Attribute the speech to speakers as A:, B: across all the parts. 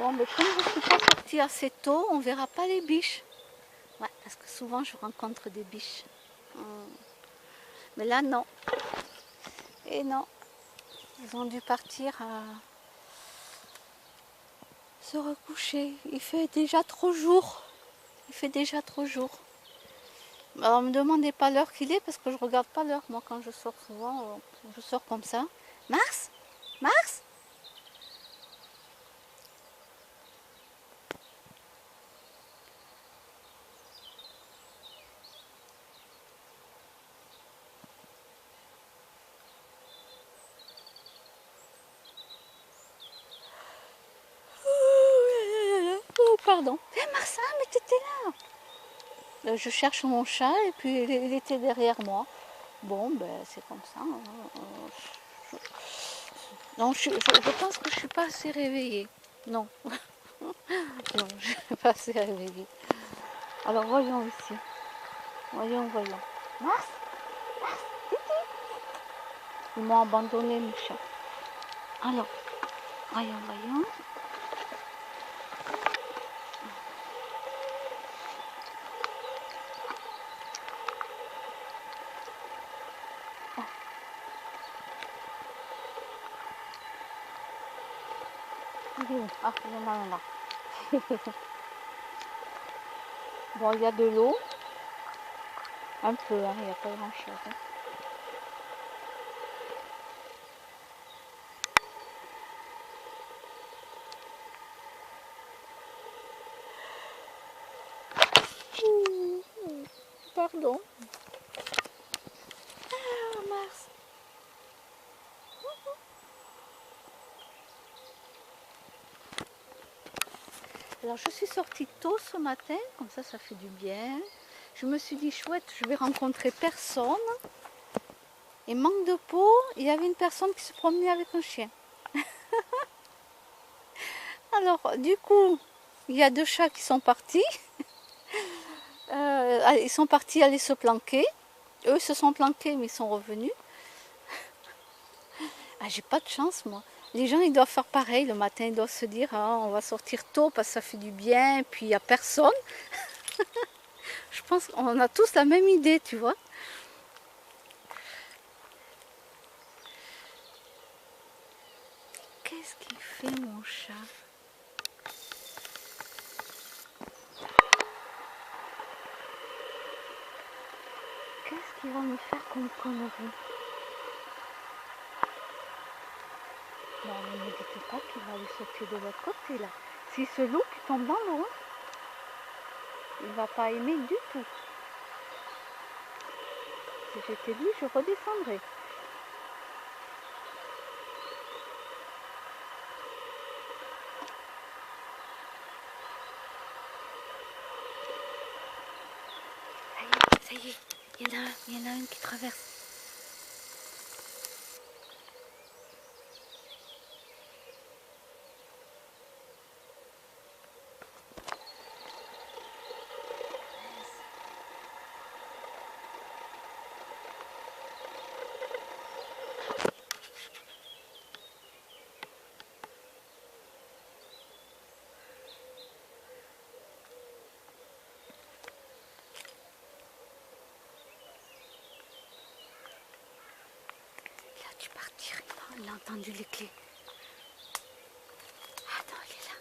A: Bon, mais comme je ne suis pas sortie assez tôt, on ne verra pas les biches. Ouais, parce que souvent je rencontre des biches. Mais là, non. Et non. Ils ont dû partir se recoucher. Il fait déjà trop jour. Il fait déjà trop jour. Alors, ne me demandez pas l'heure qu'il est parce que je regarde pas l'heure. Moi, quand je sors souvent, je sors comme ça. Mars? Mars? Oh, pardon. Eh, Marcin, mais t'étais là. Je cherche mon chat et puis il était derrière moi. Bon, ben c'est comme ça. Non, je pense que je suis pas assez réveillée. Non, non, je suis pas assez réveillée. Alors voyons ici. Voyons. Mars, ils m'ont abandonné mes chats. Alors, voyons. Il est où? Ah, il y en a un là. Bon, il y a de l'eau. Un peu, hein, il n'y a pas grand chose. Hein. Pardon. Ah, Mars. Alors je suis sortie tôt ce matin, comme ça fait du bien. Je me suis dit chouette, je vais rencontrer personne. Et manque de peau, il y avait une personne qui se promenait avec un chien. Alors du coup, il y a 2 chats qui sont partis. Ils sont partis aller se planquer. Eux se sont planqués mais ils sont revenus. Ah, j'ai pas de chance moi. Les gens ils doivent faire pareil le matin, ils doivent se dire ah, on va sortir tôt parce que ça fait du bien et puis il n'y a personne. Je pense qu'on a tous la même idée, tu vois. Qu'est-ce qu'il fait mon chat? Qu'est-ce qu'il va me faire comme connerie? Non, ne me dites pas qu'il va aller sauter de l'autre côté là. Si ce loup qui tombe dans l'eau, il va pas aimer du tout. Si j'étais lui, je redescendrais. Ça y est, il y en a un qui traverse. Il a dû partir, il a entendu les clés. Ah non, il est là.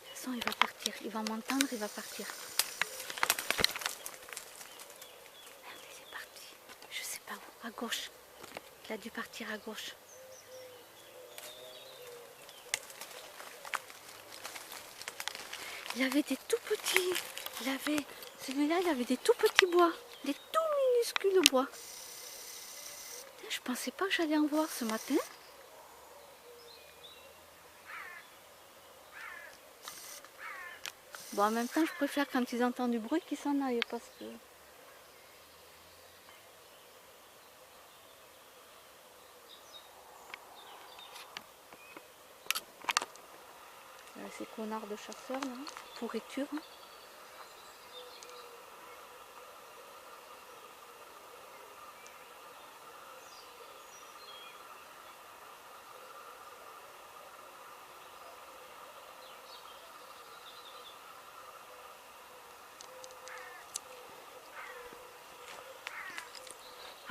A: De toute façon, il va partir. Il va m'entendre, il va partir. Merde, il est parti. Je sais pas où. À gauche. Il a dû partir à gauche. Il avait des tout petits. Celui-là, il avait des tout petits bois. Des tout minuscules bois. Je pensais pas que j'allais en voir ce matin. Bon, en même temps, je préfère quand ils entendent du bruit qu'ils s'en aillent parce que... Ces connards de chasseurs, là, pourriture. Hein.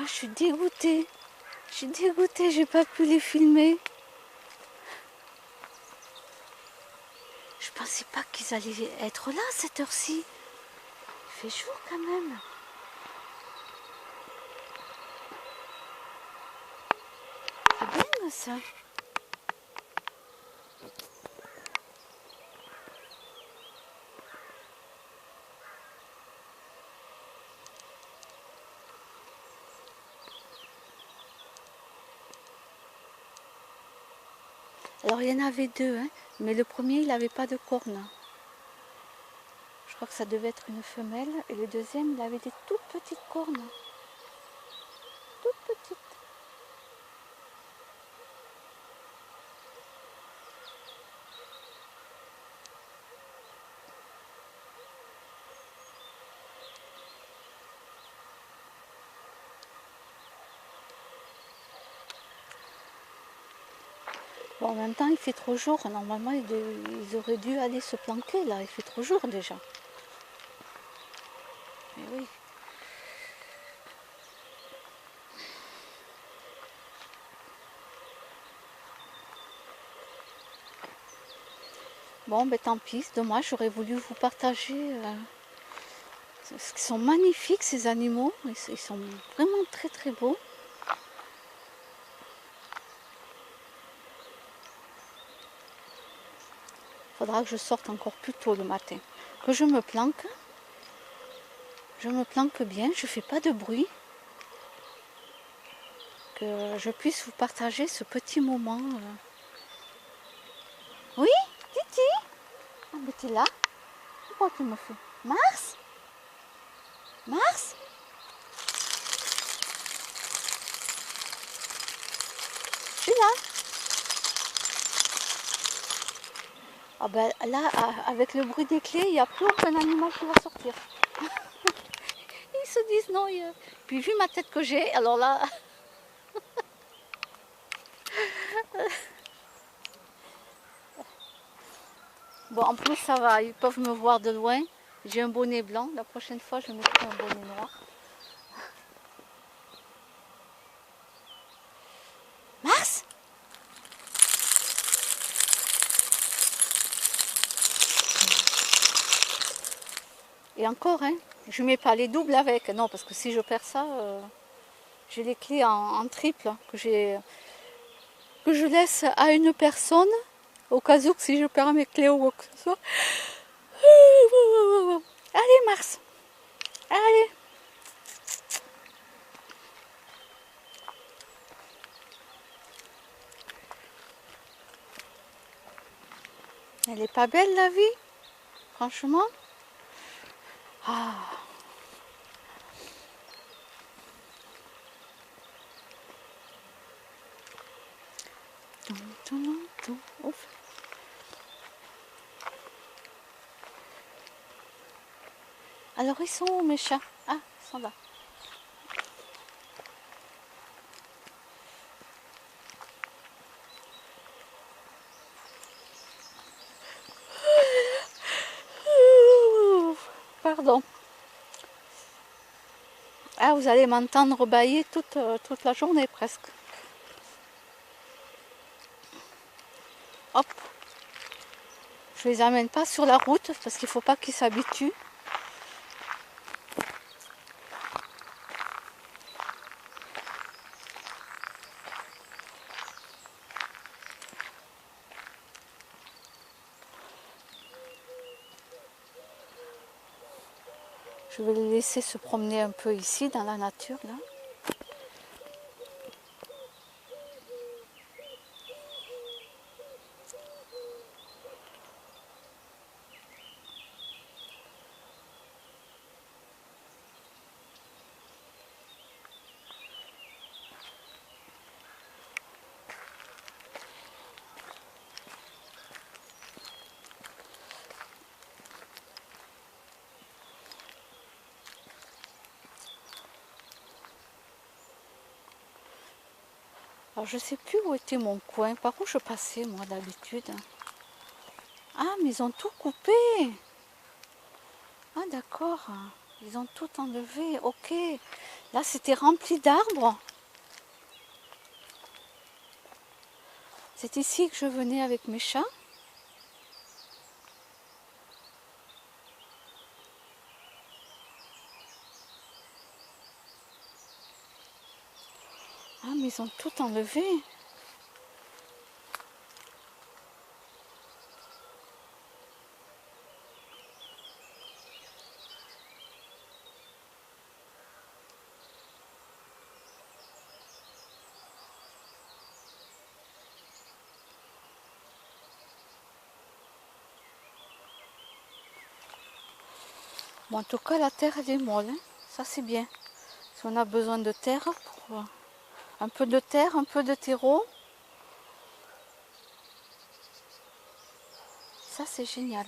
A: je suis dégoûtée. Je suis dégoûtée, j'ai pas pu les filmer. Je pensais pas qu'ils allaient être là à cette heure-ci. Il fait jour quand même. C'est bien ça. Alors il y en avait deux, hein, mais le premier il n'avait pas de cornes. Je crois que ça devait être une femelle. Et le deuxième il avait des toutes petites cornes. Toutes petites. Bon, en même temps, il fait trop jour. Normalement, ils auraient dû aller se planquer là. Il fait trop jour déjà. Mais oui. Bon, ben tant pis, c'est dommage. J'aurais voulu vous partager. Parce qu'ils sont magnifiques ces animaux. Ils sont vraiment très très beaux. Il faudra que je sorte encore plus tôt le matin. Que je me planque. Je me planque bien. Je ne fais pas de bruit. Que je puisse vous partager ce petit moment. Oui, Titi? Ah, mais t'es là? Pourquoi tu me fais? Mars? Mars? Je suis là. Ah ben là, avec le bruit des clés, il n'y a plus aucun animal qui va sortir. Ils se disent non. Puis vu ma tête que j'ai, alors là... Bon, en plus ça va, ils peuvent me voir de loin. J'ai un bonnet blanc. La prochaine fois, je mettrai un bonnet noir. Mars? Et encore, hein, je mets pas les doubles avec. Non, parce que si je perds ça, j'ai les clés en triple que je laisse à une personne au cas où si je perds mes clés ou quoi que ce soit. Allez, Mars. Allez. Elle est pas belle la vie, franchement. Ah. Ouf. Alors ils sont où mes chats? Ah, ils sont là. Pardon. Ah, vous allez m'entendre bâiller toute la journée presque. Hop. Je les amène pas sur la route parce qu'il faut pas qu'ils s'habituent. Je vais les laisser se promener un peu ici dans la nature là. Alors je sais plus où était mon coin, par où je passais moi d'habitude. Ah, mais ils ont tout coupé. Ah d'accord, ils ont tout enlevé, ok. Là, c'était rempli d'arbres. C'est ici que je venais avec mes chats. Ah, mais ils ont tout enlevé. Bon, en tout cas, la terre, elle est molle. Hein. Ça, c'est bien. Si on a besoin de terre, pour, un peu de terre, un peu de terreau. Ça, c'est génial.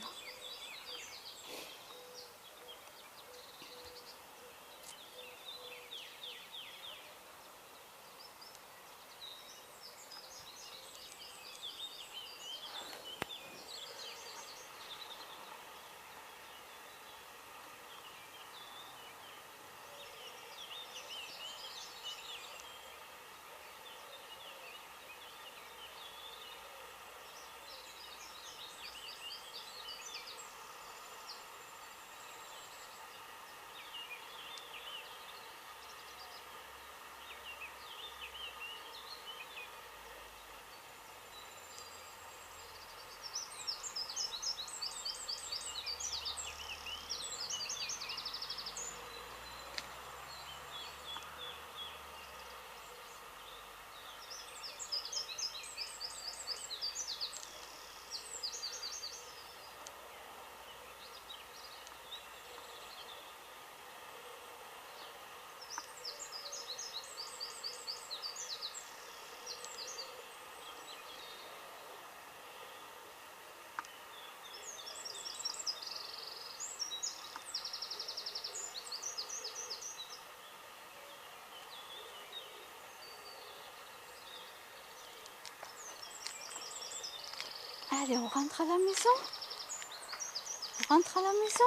A: Allez, on rentre à la maison. On rentre à la maison.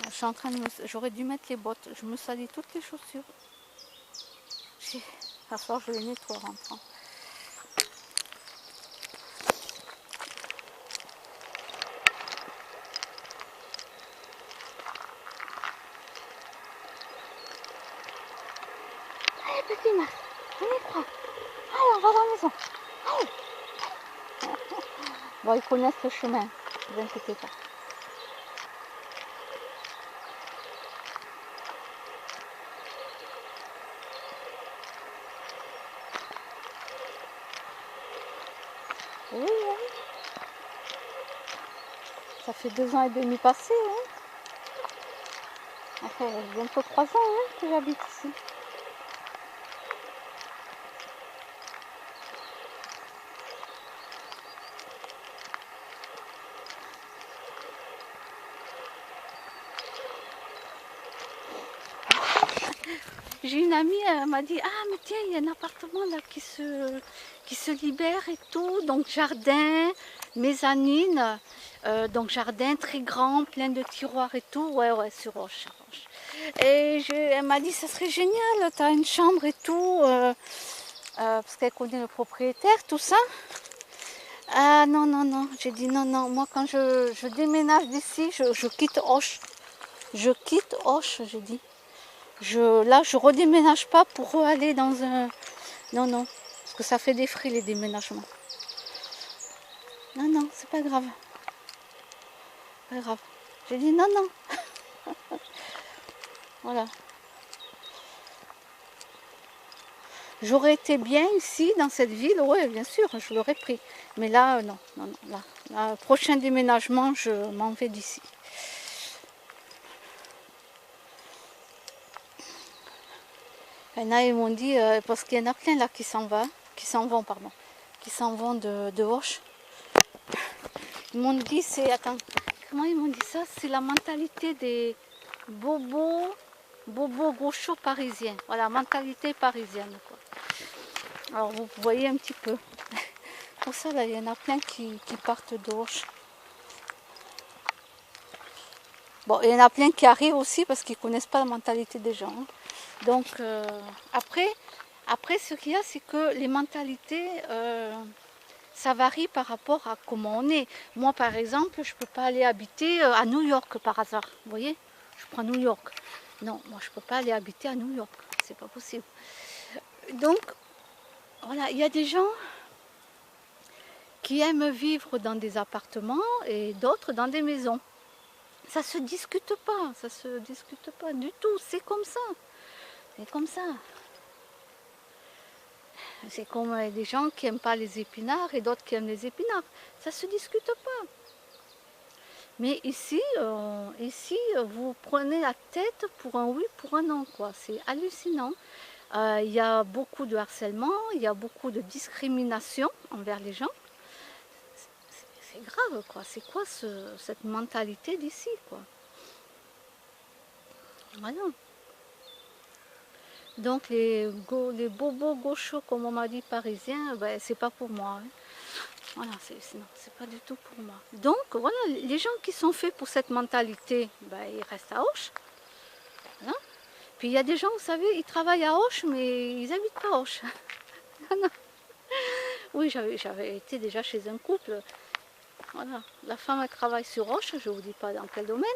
A: Je suis en train de j'aurais dû mettre les bottes. Je me salis toutes les chaussures. Il va falloir que je les nettoie en rentrant. Allez, petit Max, on y croit. Allez, on va à la maison. Allez. Bon, ils connaissent le chemin, ne vous inquiétez pas. Oui, oui. Ça fait 2 ans et demi passés, hein. Ça fait bientôt 3 ans hein, que j'habite ici. J'ai une amie, elle m'a dit, ah mais tiens, il y a un appartement là qui se libère et tout, donc jardin, mezzanine, donc jardin très grand, plein de tiroirs et tout, ouais, sur Roche. Et elle m'a dit, ça serait génial, tu as une chambre et tout, parce qu'elle connaît le propriétaire, tout ça. Ah non, non, non, j'ai dit non, non, moi quand je déménage d'ici, je quitte Auch. Je quitte Auch, j'ai dit. Là, je redéménage pas pour aller dans un... Non, non, parce que ça fait des frais les déménagements. Non, non, c'est pas grave. Pas grave. J'ai dit non, non. Voilà. J'aurais été bien ici, dans cette ville, oui, bien sûr, je l'aurais pris. Mais là, non, non, non. Là, prochain déménagement, je m'en vais d'ici. Il y en a, ils m'ont dit, parce qu'il y en a plein là qui s'en vont, pardon, qui s'en vont de Auch. Ils m'ont dit, c'est... Attends, comment ils m'ont dit ça? C'est la mentalité des bobos gauchos parisiens. Voilà, mentalité parisienne, quoi. Alors, vous voyez un petit peu. Pour ça, là, il y en a plein qui partent d'Auch. Bon, il y en a plein qui arrivent aussi parce qu'ils ne connaissent pas la mentalité des gens. Hein. Donc, après, ce qu'il y a, c'est que les mentalités, ça varie par rapport à comment on est. Moi, par exemple, je ne peux pas aller habiter à New York par hasard. Vous voyez? Je prends New York. Non, moi, je ne peux pas aller habiter à New York. C'est pas possible. Donc, voilà, il y a des gens qui aiment vivre dans des appartements et d'autres dans des maisons. Ça se discute pas, ça se discute pas du tout, c'est comme ça. C'est comme ça. C'est comme des gens qui n'aiment pas les épinards et d'autres qui aiment les épinards. Ça se discute pas. Mais ici, vous prenez la tête pour un oui, pour un non, quoi. C'est hallucinant. Il y a beaucoup de harcèlement, il y a beaucoup de discrimination envers les gens. C'est grave, quoi. C'est quoi cette mentalité d'ici, quoi. Voilà. Donc les bobos gauchos, comme on m'a dit, parisiens, ben, c'est pas pour moi. Hein. Voilà, c'est pas du tout pour moi. Donc voilà, les gens qui sont faits pour cette mentalité, ben, ils restent à Auch. Voilà. Puis il y a des gens, vous savez, ils travaillent à Auch, mais ils n'habitent pas à Auch. Oui, j'avais été déjà chez un couple. Voilà, la femme elle travaille sur Auch, je ne vous dis pas dans quel domaine,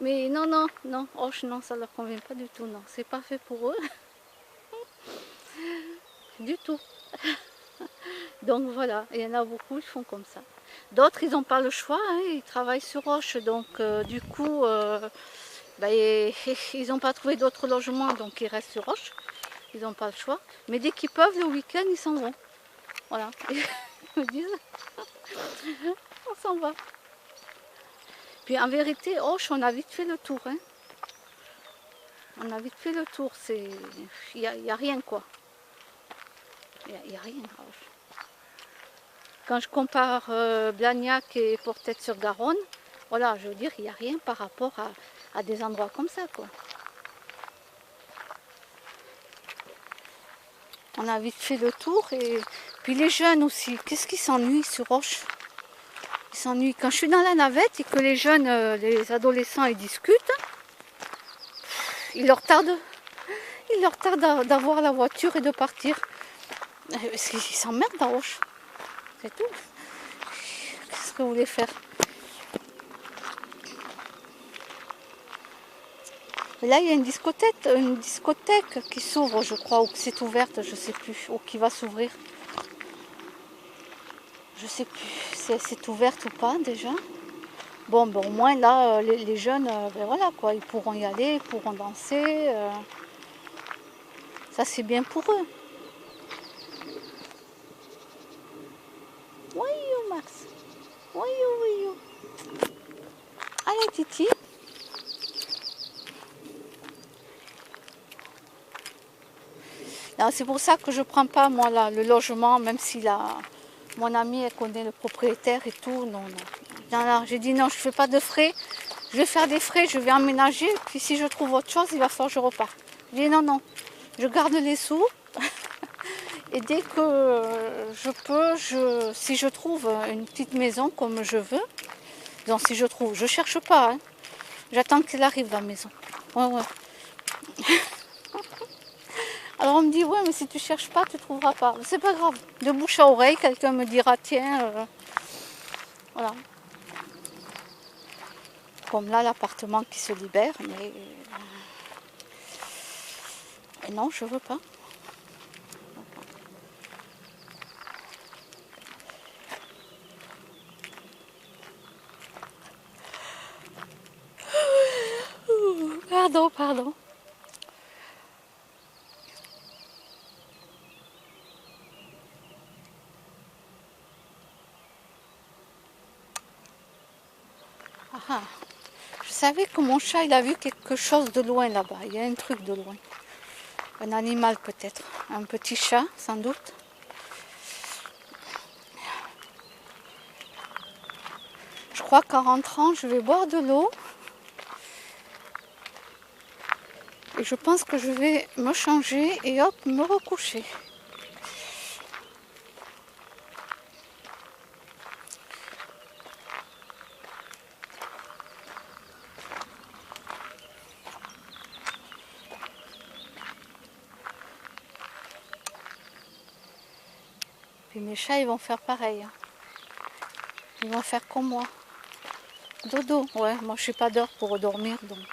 A: mais non, Auch, non, ça ne leur convient pas du tout, non, c'est pas fait pour eux, du tout. Donc voilà, il y en a beaucoup, ils font comme ça. D'autres, ils n'ont pas le choix, hein, ils travaillent sur Auch, donc du coup, ben, ils n'ont pas trouvé d'autres logements, donc ils restent sur Auch, ils n'ont pas le choix, mais dès qu'ils peuvent, le week-end, ils s'en vont. Voilà, ils me disent, on s'en va. Puis en vérité, Auch, on a vite fait le tour. Hein. On a vite fait le tour. Il n'y a rien, quoi. Il n'y a rien à Auch. Quand je compare Blagnac et Portet-sur-Garonne, voilà, je veux dire, il n'y a rien par rapport à des endroits comme ça, quoi. On a vite fait le tour. Et puis les jeunes aussi, qu'est-ce qu'ils s'ennuient sur Auch? Ils s'ennuient. Quand je suis dans la navette et que les jeunes, les adolescents, ils discutent, il leur tarde d'avoir la voiture et de partir. Parce qu'ils s'emmerdent à Auch. C'est tout. Qu'est-ce que vous voulez faire? Et là, il y a une discothèque qui s'ouvre, je crois, ou qui s'est ouverte, je ne sais plus, ou qui va s'ouvrir. Je ne sais plus si c'est ouverte ou pas déjà. Bon, au moins là, les jeunes, ben voilà quoi, ils pourront y aller, ils pourront danser. Ça, c'est bien pour eux. Oui, Max. Oui. Allez, Titi. C'est pour ça que je ne prends pas, moi, là, le logement, même si mon amie, elle connaît le propriétaire et tout. Non. J'ai dit non, je ne fais pas de frais. Je vais faire des frais, je vais emménager. Puis si je trouve autre chose, il va falloir que je reparte. J'ai dit non. Je garde les sous. Et dès que je peux, si je trouve une petite maison comme je veux, donc si je trouve, je cherche pas. Hein. J'attends qu'elle arrive la maison. Ouais. Alors on me dit, ouais, mais si tu cherches pas, tu trouveras pas. C'est pas grave. De bouche à oreille, quelqu'un me dira, tiens, voilà. Comme là, l'appartement qui se libère, mais non, je veux pas. Pardon. Ah, je savais que mon chat, il a vu quelque chose de loin là-bas. Il y a un truc de loin. Un animal peut-être. Un petit chat, sans doute. crois qu'en rentrant, je vais boire de l'eau. Et je pense que je vais me changer et hop, me recoucher. Puis mes chats, ils vont faire pareil. Ils vont faire comme moi. Dodo, ouais, moi je suis pas d'heure pour dormir, donc...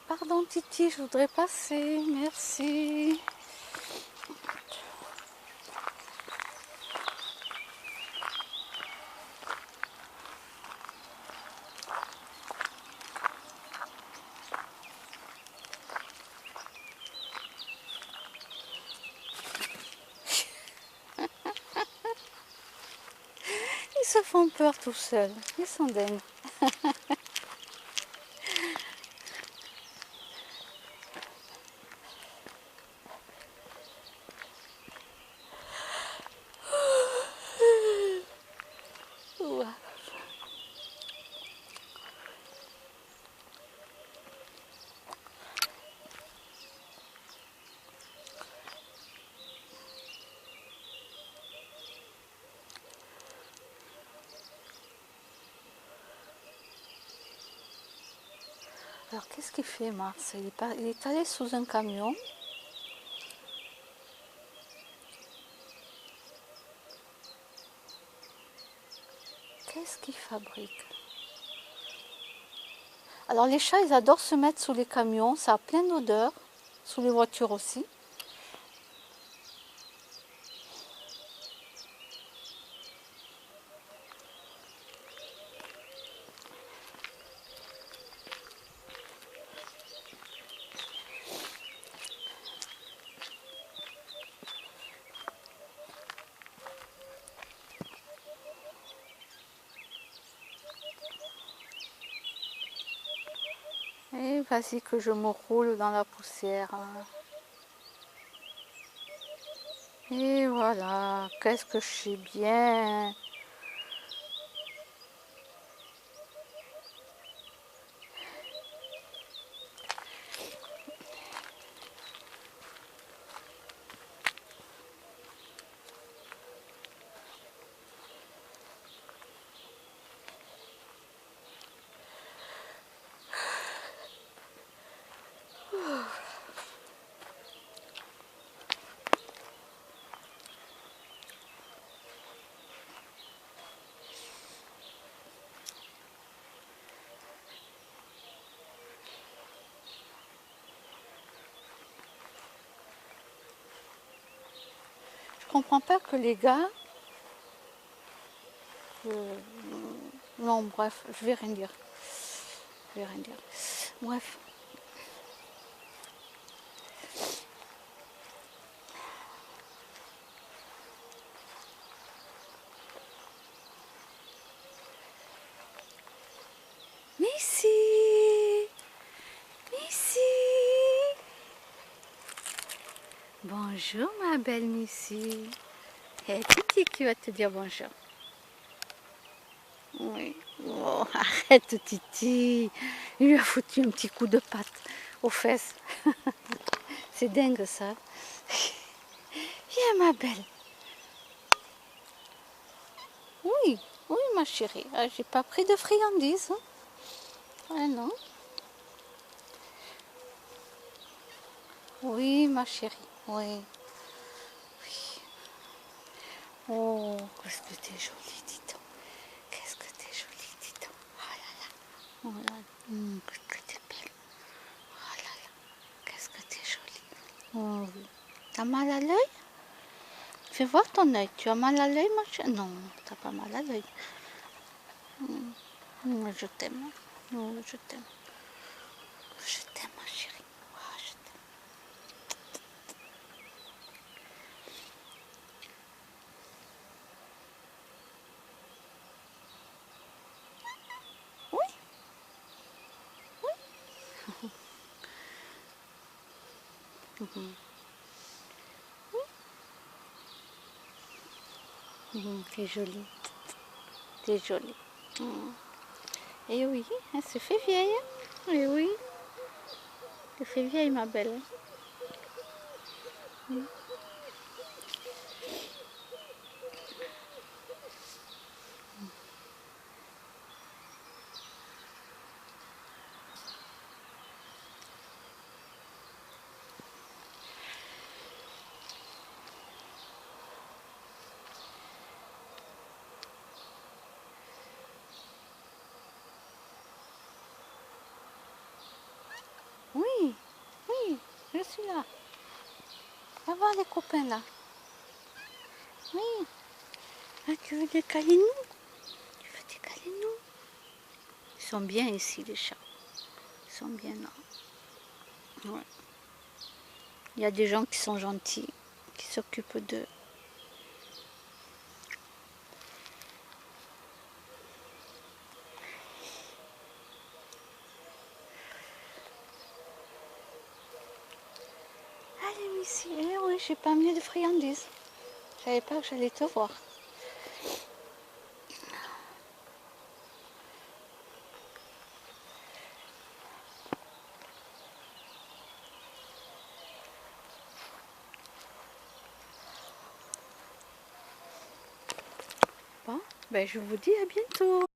A: Pardon Titi, je voudrais passer, merci. Ils se font peur tout seuls, ils sont dingues. Ouais. Alors qu'est-ce qu'il fait Mars? Il est allé sous un camion. Qu'est-ce qu'il fabrique? Alors les chats, ils adorent se mettre sous les camions, ça a plein d'odeurs, sous les voitures aussi. Et vas-y que je me roule dans la poussière. Et voilà, qu'est-ce que je suis bien. Je comprends pas que les gars... non, bref, je vais rien dire. Je vais rien dire. Bref. Missy, Missy. Bonjour ma belle Missy. Et Titi qui va te dire bonjour. Oui. Oh, arrête Titi. Il lui a foutu un petit coup de patte aux fesses. C'est dingue ça. Viens ma belle. Oui, oui, ma chérie. Ah, j'ai pas pris de friandises. Hein. Ah non. Oui, ma chérie. Oui. Oui. Oh, qu'est-ce que t'es jolie, dis donc. Qu'est-ce que t'es jolie, dis donc. Oh là là. Oh là là. Qu'est-ce que t'es belle. Oh là là. Qu'est-ce que t'es jolie. Oh oui. T'as mal à l'œil? Fais voir ton œil. Tu as mal à l'œil, ma chérie? Non, t'as pas mal à l'œil. Je t'aime. Oh, je t'aime. Je t'aime, ma chérie. Oh, je t'aime. Oui. T'es jolie. T'es jolie. Et oui, elle se fait vieille. Et oui, elle se fait vieille, ma belle. Oui, oui, je suis là. Va voir les copains là. Oui. Ah, tu veux des câlinous? Tu veux des câlinous? Ils sont bien ici, les chats. Ils sont bien là. Ouais. Il y a des gens qui sont gentils, qui s'occupent d'eux. Allez, Missy. Eh oui, j'ai pas amené de friandises. Je savais pas que j'allais te voir. Bon, ben je vous dis à bientôt.